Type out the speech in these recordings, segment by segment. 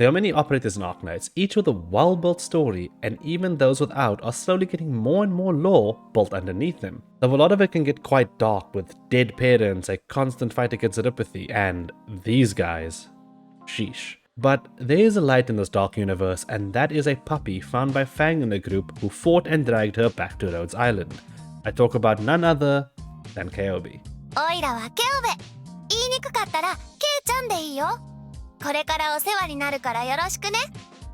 There are many operators in Arknights, each with a well-built story, and even those without are slowly getting more and more lore built underneath them. Though a lot of it can get quite dark with dead parents, a constant fight against Aripathy, and these guys. Sheesh. But there is a light in this dark universe, and that is a puppy found by Fang and the group who fought and dragged her back to Rhodes Island. I talk about none other than Ceobe. おいらはCeobe。言いにくかったらちゃんでいいよ。これからお世話になるからよろしくね。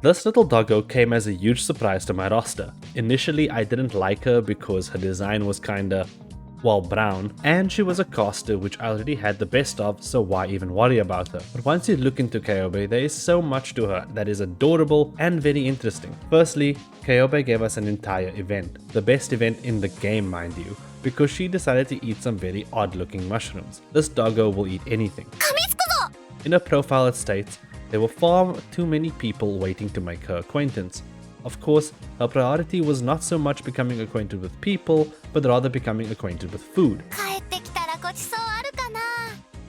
This little doggo came as a huge surprise to my roster. Initially, I didn't like her because her design was kinda, well, brown, and she was a caster which I already had the best of, so why even worry about her? But once you look into Ceobe, there is so much to her that is adorable and very interesting. Firstly, Ceobe gave us an entire event, the best event in the game, mind you, because she decided to eat some very odd looking mushrooms. This doggo will eat anything. In her profile it states, there were far too many people waiting to make her acquaintance. Of course, her priority was not so much becoming acquainted with people, but rather becoming acquainted with food. 帰ってきたらごちそうあるかな。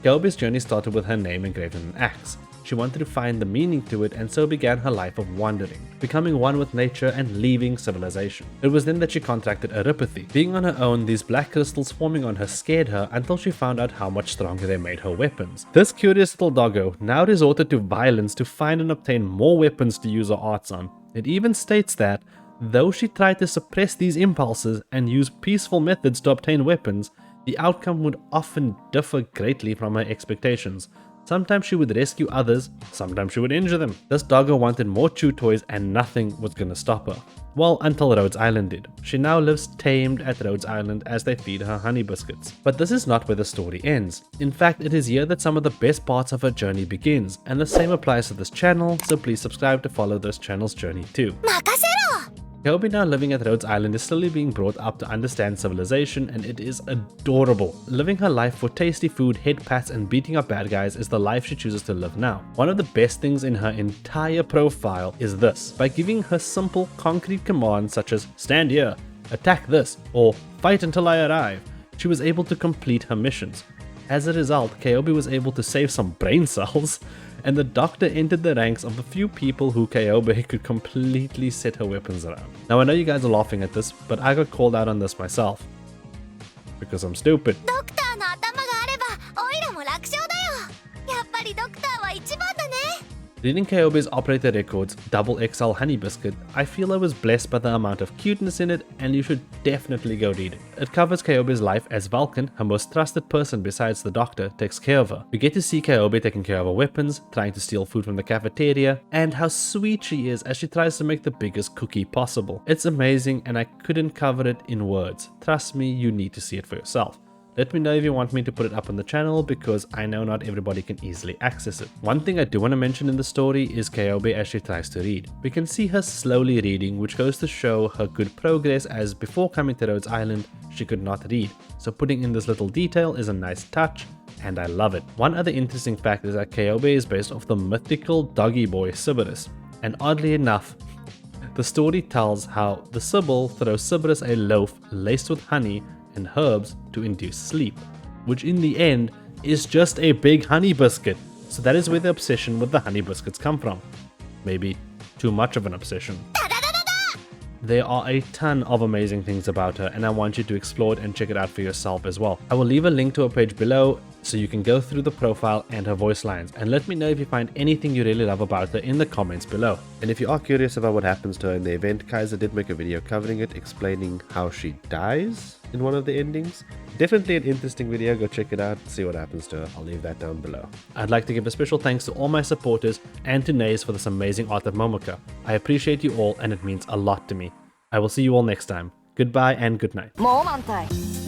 Ceobe's journey started with her name engraved in an axe. She wanted to find the meaning to it and so began her life of wandering, becoming one with nature and leaving civilization. It was then that she contracted Aripathy. Being on her own, these black crystals forming on her scared her until she found out how much stronger they made her weapons. This curious little doggo now resorted to violence to find and obtain more weapons to use her arts on. It even states that, though she tried to suppress these impulses and use peaceful methods to obtain weapons, the outcome would often differ greatly from her expectations. Sometimes she would rescue others, sometimes she would injure them. This doggo wanted more chew toys and nothing was gonna stop her. Well, until Rhodes Island did. She now lives tamed at Rhodes Island as they feed her honey biscuits. But this is not where the story ends. In fact, it is here that some of the best parts of her journey begins, and the same applies to this channel, so please subscribe to follow this channel's journey too. 任せろ。 Ceobe, now living at Rhodes Island, is slowly being brought up to understand civilization, and it is adorable. Living her life for tasty food, head pats, and beating up bad guys is the life she chooses to live now. One of the best things in her entire profile is this. By giving her simple, concrete commands such as stand here, attack this, or fight until I arrive, she was able to complete her missions. As a result, Ceobe was able to save some brain cells, and the doctor entered the ranks of the few people who Ceobe could completely set her weapons around. Now I know you guys are laughing at this, but I got called out on this myself. Because I'm stupid. ドクターの頭があれば、おいらも楽勝だよ。やっぱりドクターは一番だね。 Reading Ceobe's operator records, Double XL Honey Biscuit, I feel I was blessed by the amount of cuteness in it, and you should definitely go read it. It covers Ceobe's life as Vulcan, her most trusted person besides the doctor, takes care of her. We get to see Ceobe taking care of her weapons, trying to steal food from the cafeteria, and how sweet she is as she tries to make the biggest cookie possible. It's amazing and I couldn't cover it in words. Trust me, you need to see it for yourself. Let me know if you want me to put it up on the channel because I know not everybody can easily access it. One thing I do want to mention in the story is Ceobe as she tries to read. We can see her slowly reading, which goes to show her good progress, as before coming to Rhodes Island she could not read. So putting in this little detail is a nice touch and I love it. One other interesting fact is that Ceobe is based off the mythical doggy boy Cerberus, and oddly enough the story tells how the Sibyl throws Cerberus a loaf laced with honey and herbs to induce sleep, which in the end is just a big honey biscuit. So that is where the obsession with the honey biscuits come from. Maybe too much of an obsession. There are a ton of amazing things about her and I want you to explore it and check it out for yourself as well. I will leave a link to her page below so you can go through the profile and her voice lines, and let me know if you find anything you really love about her in the comments below. And if you are curious about what happens to her in the event, Qiaser did make a video covering it, explaining how she dies in one of the endings. Definitely an interesting video, go check it out, see what happens to her. I'll leave that down below. I'd like to give a special thanks to all my supporters and to Naise for this amazing art of Momoka. I appreciate you all and it means a lot to me. I will see you all next time. Goodbye and good night. もう満タイ。